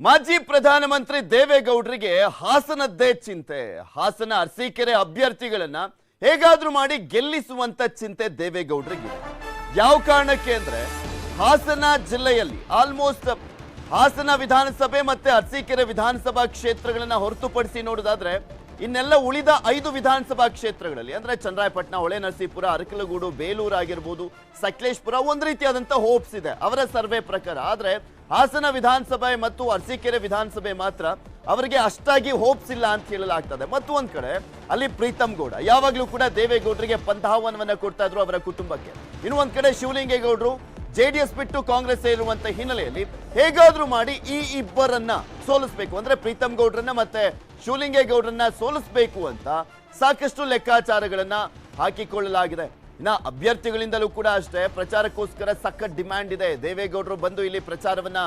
ಮಾಜಿ ಪ್ರಧಾನಮಂತ್ರಿ ದೇವೇಗೌಡರಿಗೆ ಹಾಸನದ್ದೇ ಚಿಂತೆ. ಹಾಸನ ಅರಸೀಕೆರೆ ಅಭ್ಯರ್ಥಿಗಳನ್ನ ಹೇಗಾದ್ರೂ ಮಾಡಿ ಗೆಲ್ಲಿಸುವಂತ ಚಿಂತೆ ದೇವೇಗೌಡರಿಗೆ. ಯಾವ ಕಾರಣಕ್ಕೆ ಅಂದ್ರೆ ಹಾಸನ ಜಿಲ್ಲೆಯಲ್ಲಿ ಆಲ್ಮೋಸ್ಟ್ ಹಾಸನ ವಿಧಾನಸಭೆ ಮತ್ತೆ ಅರಸೀಕೆರೆ ವಿಧಾನಸಭಾ ಕ್ಷೇತ್ರಗಳನ್ನ ಹೊರತುಪಡಿಸಿ ನೋಡೋದಾದ್ರೆ ಇನ್ನೆಲ್ಲ ಉಳಿದ 5 ವಿಧಾನಸಭಾ ಕ್ಷೇತ್ರಗಳಲ್ಲಿ ಅಂದ್ರೆ ಚನ್ನರಾಯಪಟ್ಟಣ, ಹೊಳೆನರಸೀಪುರ, ಅರಕಲಗೂಡು, ಬೇಲೂರು ಆಗಿರಬಹುದು, ಸಕಲೇಶಪುರ ಒಂದು ರೀತಿಯಾದಂತ ಹೋಪ್ಸ್ ಇದೆ ಅವರ ಸರ್ವೆ ಪ್ರಕಾರ. ಆದ್ರೆ ಹಾಸನ ವಿಧಾನಸಭೆ ಮತ್ತು ಅರಸೀಕೆರೆ ವಿಧಾನಸಭೆ ಮಾತ್ರ ಅವರಿಗೆ ಅಷ್ಟಾಗಿ ಹೋಪ್ಸ್ ಇಲ್ಲ ಅಂತ ಹೇಳಲಾಗ್ತದೆ. ಮತ್ತು ಒಂದ್ ಕಡೆ ಅಲ್ಲಿ ಪ್ರೀತಮ್ ಗೌಡ ಯಾವಾಗ್ಲೂ ಕೂಡ ದೇವೇಗೌಡರಿಗೆ ಪಂಥಾಹ್ವಾನವನ್ನ ಕೊಡ್ತಾ ಇದ್ರು ಅವರ ಕುಟುಂಬಕ್ಕೆ. ಇನ್ನು ಒಂದ್ ಕಡೆ ಶಿವಲಿಂಗೇಗೌಡರು ಜೆಡಿಎಸ್ ಬಿಟ್ಟು ಕಾಂಗ್ರೆಸ್ ಸೇರುವಂತ ಹಿನ್ನೆಲೆಯಲ್ಲಿ ಹೇಗಾದ್ರೂ ಮಾಡಿ ಈ ಇಬ್ಬರನ್ನ ಸೋಲಿಸಬೇಕು, ಅಂದ್ರೆ ಪ್ರೀತಮ್ ಗೌಡ್ರನ್ನ ಮತ್ತೆ ಶಿವಲಿಂಗೇಗೌಡರನ್ನ ಸೋಲಿಸಬೇಕು ಅಂತ ಸಾಕಷ್ಟು ಲೆಕ್ಕಾಚಾರಗಳನ್ನ ಹಾಕಿಕೊಳ್ಳಲಾಗಿದೆ. ಇನ್ನ ಅಭ್ಯರ್ಥಿಗಳಿಂದಲೂ ಕೂಡ ಅಷ್ಟೇ ಪ್ರಚಾರಕ್ಕೋಸ್ಕರ ಸಖತ್ ಡಿಮ್ಯಾಂಡ್ ಇದೆ. ದೇವೇಗೌಡರು ಬಂದು ಇಲ್ಲಿ ಪ್ರಚಾರವನ್ನ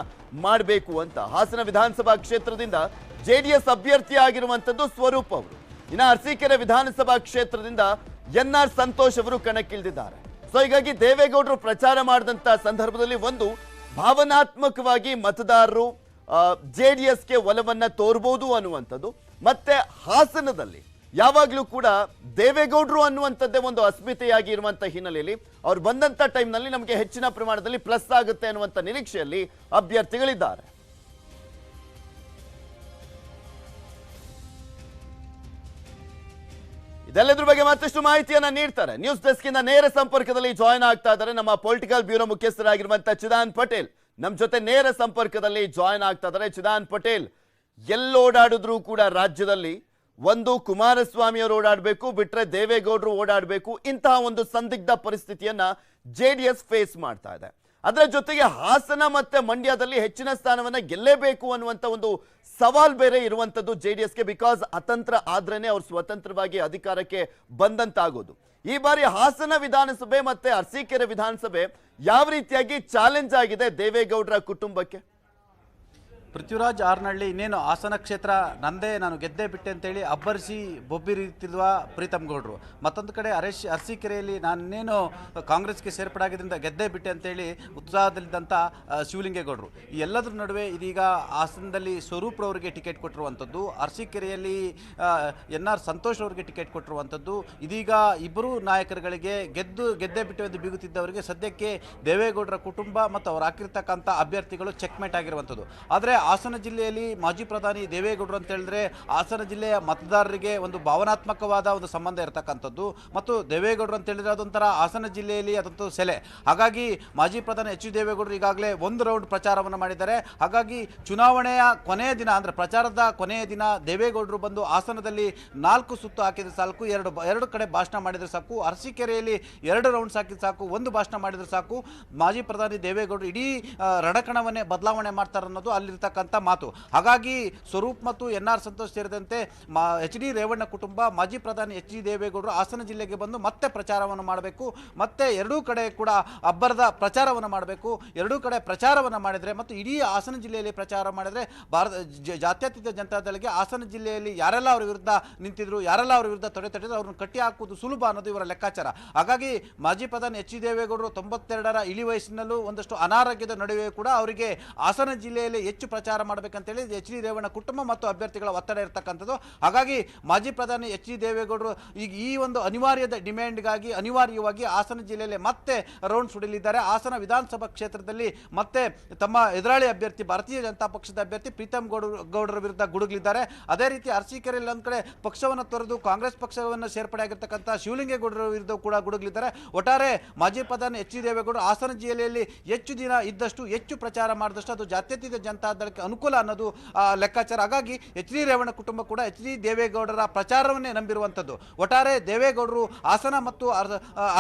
ಮಾಡಬೇಕು ಅಂತ. ಹಾಸನ ವಿಧಾನಸಭಾ ಕ್ಷೇತ್ರದಿಂದ ಜೆಡಿಎಸ್ ಅಭ್ಯರ್ಥಿ ಆಗಿರುವಂತದ್ದು ಸ್ವರೂಪ್ ಅವರು. ಇನ್ನ ಅರಸೀಕೆರೆ ವಿಧಾನಸಭಾ ಕ್ಷೇತ್ರದಿಂದ ಎನ್ಆರ್ ಸಂತೋಷ್ ಅವರು ಕಣಕ್ಕಿಳಿದಿದ್ದಾರೆ. ಸೊ ಹೀಗಾಗಿ ದೇವೇಗೌಡರು ಪ್ರಚಾರ ಮಾಡಿದಂತ ಸಂದರ್ಭದಲ್ಲಿ ಒಂದು ಭಾವನಾತ್ಮಕವಾಗಿ ಮತದಾರರು ಜೆಡಿಎಸ್ಗೆ ಒಲವನ್ನ ತೋರ್ಬೋದು ಅನ್ನುವಂಥದ್ದು, ಮತ್ತೆ ಹಾಸನದಲ್ಲಿ ಯಾವಾಗ್ಲೂ ಕೂಡ ದೇವೇಗೌಡರು ಅನ್ನುವಂಥದ್ದೇ ಒಂದು ಅಸ್ಮಿತೆಯಾಗಿ ಇರುವಂತ ಹಿನ್ನೆಲೆಯಲ್ಲಿ ಅವ್ರು ಬಂದಂತ ಟೈಮ್ನಲ್ಲಿ ನಮಗೆ ಹೆಚ್ಚಿನ ಪ್ರಮಾಣದಲ್ಲಿ ಪ್ಲಸ್ ಆಗುತ್ತೆ ಅನ್ನುವಂಥ ನಿರೀಕ್ಷೆಯಲ್ಲಿ ಅಭ್ಯರ್ಥಿಗಳಿದ್ದಾರೆ. ಇದೆಲ್ಲದ್ರ ಬಗ್ಗೆ ಮತ್ತಷ್ಟು ಮಾಹಿತಿಯನ್ನ ನೀಡ್ತಾರೆ. ನ್ಯೂಸ್ ಡೆಸ್ಕ್ ಇಂದ ನೇರ ಸಂಪರ್ಕದಲ್ಲಿ ಜಾಯ್ನ್ ಆಗ್ತಾ ಇದ್ದಾರೆ ನಮ್ಮ ಪೊಲಿಟಿಕಲ್ ಬ್ಯೂರೋ ಮುಖ್ಯಸ್ಥರಾಗಿರುವಂತಹ ಚಿದಾನ್ ಪಟೇಲ್. ನಮ್ಮ ಜೊತೆ ನೇರ ಸಂಪರ್ಕದಲ್ಲಿ ಜಾಯ್ನ್ ಆಗ್ತಾ ಇದ್ದಾರೆ. ಚಿದಾನ್ ಪಟೇಲ್, ಎಲ್ಲೋಡಾಡಿದ್ರು ಕೂಡ ರಾಜ್ಯದಲ್ಲಿ ಒಂದು ಕುಮಾರಸ್ವಾಮಿ ಅವರು ಓಡಾಡಬೇಕು, ಬಿಟ್ರೆ ದೇವೇಗೌಡರು ಓಡಾಡಬೇಕು, ಇಂತಹ ಒಂದು ಸಂದಿಗ್ಧ ಪರಿಸ್ಥಿತಿಯನ್ನ ಜೆಡಿಎಸ್ ಫೇಸ್ ಮಾಡ್ತಾ ಇದೆ. ಅದರ ಜೊತೆಗೆ ಹಾಸನ ಮತ್ತೆ ಮಂಡ್ಯದಲ್ಲಿ ಹೆಚ್ಚಿನ ಸ್ಥಾನವನ್ನ ಗೆಲ್ಲೇಬೇಕು ಅನ್ನುವಂತ ಒಂದು ಸವಾಲ್ ಬೇರೆ ಇರುವಂತದ್ದು ಜೆಡಿಎಸ್ಗೆ. ಬಿಕಾಸ್ ಅತಂತ್ರ ಆದ್ರೇನೆ ಅವ್ರು ಸ್ವತಂತ್ರವಾಗಿ ಅಧಿಕಾರಕ್ಕೆ ಬಂದಂತಾಗೋದು. ಈ ಬಾರಿ ಹಾಸನ ವಿಧಾನಸಭೆ ಮತ್ತೆ ಅರಸೀಕೆರೆ ವಿಧಾನಸಭೆ ಯಾವ ರೀತಿಯಾಗಿ ಚಾಲೆಂಜ್ ಆಗಿದೆ ದೇವೇಗೌಡರ ಕುಟುಂಬಕ್ಕೆ? ಪೃಥ್ವಿರಾಜ್ ಆರ್ನಹಳ್ಳಿ ಇನ್ನೇನು ಹಾಸನ ಕ್ಷೇತ್ರ ನಂದೇ, ನಾನು ಗೆದ್ದೇ ಬಿಟ್ಟೆ ಅಂತೇಳಿ ಅಬ್ಬರಿಸಿ ಬೊಬ್ಬಿರಿತಿಲ್ವ ಪ್ರೀತಮ್ ಗೌಡರು. ಮತ್ತೊಂದು ಕಡೆ ಅರಸೀಕೆರೆಯಲ್ಲಿ ನಾನೇನು ಕಾಂಗ್ರೆಸ್ಗೆ ಸೇರ್ಪಡಾಗಿದ್ದರಿಂದ ಗೆದ್ದೇ ಬಿಟ್ಟೆ ಅಂತೇಳಿ ಉತ್ಸಾಹದಲ್ಲಿದ್ದಂಥ ಶಿವಲಿಂಗೇಗೌಡರು. ಈ ಎಲ್ಲದರ ನಡುವೆ ಇದೀಗ ಹಾಸನದಲ್ಲಿ ಸ್ವರೂಪ್ರವರಿಗೆ ಟಿಕೆಟ್ ಕೊಟ್ಟಿರುವಂಥದ್ದು, ಅರಸೀಕೆರೆಯಲ್ಲಿ ಎನ್ಆರ್ ಸಂತೋಷ್ ಅವರಿಗೆ ಟಿಕೆಟ್ ಕೊಟ್ಟಿರುವಂಥದ್ದು. ಇದೀಗ ಇಬ್ಬರು ನಾಯಕರುಗಳಿಗೆ ಗೆದ್ದೇ ಬಿಟ್ಟು ಎಂದು ಬೀಗುತ್ತಿದ್ದವರಿಗೆ ಸದ್ಯಕ್ಕೆ ದೇವೇಗೌಡರ ಕುಟುಂಬ ಮತ್ತು ಅವರು ಹಾಕಿರ್ತಕ್ಕಂಥ ಅಭ್ಯರ್ಥಿಗಳು ಚೆಕ್ಮೇಟ್ ಆಗಿರುವಂಥದ್ದು. ಆದರೆ ಹಾಸನ ಜಿಲ್ಲೆಯಲ್ಲಿ ಮಾಜಿ ಪ್ರಧಾನಿ ದೇವೇಗೌಡರು ಅಂತ ಹೇಳಿದ್ರೆ ಹಾಸನ ಜಿಲ್ಲೆಯ ಮತದಾರರಿಗೆ ಒಂದು ಭಾವನಾತ್ಮಕವಾದ ಒಂದು ಸಂಬಂಧ ಇರತಕ್ಕಂಥದ್ದು, ಮತ್ತು ದೇವೇಗೌಡರು ಅಂತ ಹೇಳಿದ್ರೆ ಅದೊಂಥರ ಹಾಸನ ಜಿಲ್ಲೆಯಲ್ಲಿ ಅದಂತೂ ಸೆಲೆ. ಹಾಗಾಗಿ ಮಾಜಿ ಪ್ರಧಾನಿ ಎಚ್ ಡಿ ದೇವೇಗೌಡರು ಈಗಾಗಲೇ ಒಂದು ರೌಂಡ್ ಪ್ರಚಾರವನ್ನು ಮಾಡಿದ್ದಾರೆ. ಹಾಗಾಗಿ ಚುನಾವಣೆಯ ಕೊನೆಯ ದಿನ ಅಂದರೆ ಪ್ರಚಾರದ ಕೊನೆಯ ದಿನ ದೇವೇಗೌಡರು ಬಂದು ಹಾಸನದಲ್ಲಿ 4 ಸುತ್ತು ಹಾಕಿದ್ರೆ ಸಾಕು, ಎರಡು ಕಡೆ ಭಾಷಣ ಮಾಡಿದ್ರೆ ಸಾಕು, ಅರಸೀಕೆರೆಯಲ್ಲಿ 2 ರೌಂಡ್ಸ್ ಹಾಕಿದ್ರೆ ಸಾಕು, 1 ಭಾಷಣ ಮಾಡಿದ್ರೆ ಸಾಕು, ಮಾಜಿ ಪ್ರಧಾನಿ ದೇವೇಗೌಡರು ಇಡೀ ರಣಕಣವನ್ನೇ ಬದಲಾವಣೆ ಮಾಡ್ತಾರೆ ಅನ್ನೋದು ಅಲ್ಲಿರ್ತಕ್ಕಂಥ ಮಾತು. ಹಾಗಾಗಿ ಸ್ವರೂಪ್ ಮತ್ತು ಎನ್ಆರ್ ಸಂತೋಷ್ ಸೇರಿದಂತೆ ಎಚ್ ಡಿ ರೇವಣ್ಣ ಕುಟುಂಬ, ಮಾಜಿ ಪ್ರಧಾನಿ ಎಚ್ ಡಿ ದೇವೇಗೌಡರು ಹಾಸನ ಜಿಲ್ಲೆಗೆ ಬಂದು ಮತ್ತೆ ಪ್ರಚಾರವನ್ನು ಮಾಡಬೇಕು, ಮತ್ತೆ ಎರಡೂ ಕಡೆ ಕೂಡ ಅಬ್ಬರದ ಪ್ರಚಾರವನ್ನು ಮಾಡಬೇಕು. ಎರಡೂ ಕಡೆ ಪ್ರಚಾರವನ್ನು ಮಾಡಿದರೆ ಮತ್ತು ಇಡೀ ಹಾಸನ ಜಿಲ್ಲೆಯಲ್ಲಿ ಪ್ರಚಾರ ಮಾಡಿದರೆ ಜಾತ್ಯತೀತ ಜನತಾದಳಕ್ಕೆ ಹಾಸನ ಜಿಲ್ಲೆಯಲ್ಲಿ ಯಾರೆಲ್ಲ ಅವರ ವಿರುದ್ಧ ನಿಂತಿದ್ರು, ಯಾರೆಲ್ಲ ಅವರ ವಿರುದ್ಧ ತಡೆತಟ್ಟಿದ್ರು ಅವ್ರನ್ನ ಕಟ್ಟಿ ಹಾಕುವುದು ಸುಲಭ ಅನ್ನೋದು ಇವರ ಲೆಕ್ಕಾಚಾರ. ಹಾಗಾಗಿ ಮಾಜಿ ಪ್ರಧಾನಿ ಎಚ್ ಡಿ ದೇವೇಗೌಡರು 92ರ ಇಳಿ ವಯಸ್ಸಿನಲ್ಲೂ ಒಂದಷ್ಟು ಅನಾರೋಗ್ಯದ ನಡುವೆ ಕೂಡ ಅವರಿಗೆ ಹಾಸನ ಜಿಲ್ಲೆಯಲ್ಲಿ ಹೆಚ್ಚು ಪ್ರಚಾರ ಮಾಡಬೇಕಂತೇಳಿ ಎಚ್ ಡಿ ರೇವಣ್ಣ ಕುಟುಂಬ ಮತ್ತು ಅಭ್ಯರ್ಥಿಗಳ ಒತ್ತಡ ಇರತಕ್ಕಂಥದ್ದು. ಹಾಗಾಗಿ ಮಾಜಿ ಪ್ರಧಾನಿ ಎಚ್ ಡಿ ದೇವೇಗೌಡರು ಈಗ ಈ ಒಂದು ಅನಿವಾರ್ಯದ ಡಿಮ್ಯಾಂಡ್ಗಾಗಿ ಅನಿವಾರ್ಯವಾಗಿ ಹಾಸನ ಜಿಲ್ಲೆಯಲ್ಲಿ ಮತ್ತೆ ರೌಂಡ್ ಸುಡಲಿದ್ದಾರೆ. ಹಾಸನ ವಿಧಾನಸಭಾ ಕ್ಷೇತ್ರದಲ್ಲಿ ಮತ್ತೆ ತಮ್ಮ ಎದುರಾಳಿ ಅಭ್ಯರ್ಥಿ ಭಾರತೀಯ ಜನತಾ ಪಕ್ಷದ ಅಭ್ಯರ್ಥಿ ಪ್ರೀತಮ್ ಗೌಡರ ವಿರುದ್ಧ ಗುಡುಗಲಿದ್ದಾರೆ. ಅದೇ ರೀತಿ ಅರಸೀಕೆರೆಯಲ್ಲಿ ಒಂದು ಕಡೆ ಪಕ್ಷವನ್ನು ತೊರೆದು ಕಾಂಗ್ರೆಸ್ ಪಕ್ಷವನ್ನು ಸೇರ್ಪಡೆ ಆಗಿರ್ತಕ್ಕಂಥ ಶಿವಲಿಂಗೇಗೌಡರ ವಿರುದ್ಧ ಕೂಡ ಗುಡುಗಲಿದ್ದಾರೆ. ಒಟ್ಟಾರೆ ಮಾಜಿ ಪ್ರಧಾನಿ ಎಚ್ ಡಿ ದೇವೇಗೌಡರು ಹಾಸನ ಜಿಲ್ಲೆಯಲ್ಲಿ ಹೆಚ್ಚು ದಿನ ಇದ್ದಷ್ಟು, ಹೆಚ್ಚು ಪ್ರಚಾರ ಮಾಡಿದಷ್ಟು ಅದು ಜಾತ್ಯತೀತ ಜನತಾದಳಕ್ಕೆ ಅನುಕೂಲ ಅನ್ನೋದು ಲೆಕ್ಕಾಚಾರ. ಹಾಗಾಗಿ ಎಚ್ ಡಿ ರೇವಣ್ಣ ಕುಟುಂಬ ಕೂಡ ಎಚ್ ಡಿ ದೇವೇಗೌಡರ ಪ್ರಚಾರವನ್ನೇ ನಂಬಿರುವಂಥದ್ದು. ಒಟ್ಟಾರೆ ದೇವೇಗೌಡರು ಹಾಸನ ಮತ್ತು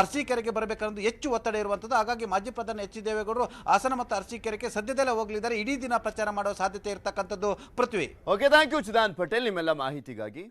ಅರಸೀಕೆರೆಗೆ ಬರಬೇಕನ್ನೋದು ಹೆಚ್ಚು ಒತ್ತಡ ಇರುವಂಥದ್ದು. ಹಾಗಾಗಿ ಮಾಜಿ ಪ್ರಧಾನಿ ಎಚ್ ಡಿ ದೇವೇಗೌಡರು ಹಾಸನ ಮತ್ತು ಅರಸೀಕೆರೆಗೆ ಸದ್ಯದಲ್ಲೇ ಹೋಗಲಿದ್ದಾರೆ. ಇಡೀ ದಿನ ಪ್ರಚಾರ ಮಾಡುವ ಸಾಧ್ಯತೆ ಇರತಕ್ಕಂಥದ್ದು. Prithvi. Okay, thank you Chidan Patel ನಿಮ್ಮೆಲ್ಲ ಮಾಹಿತಿಗಾಗಿ.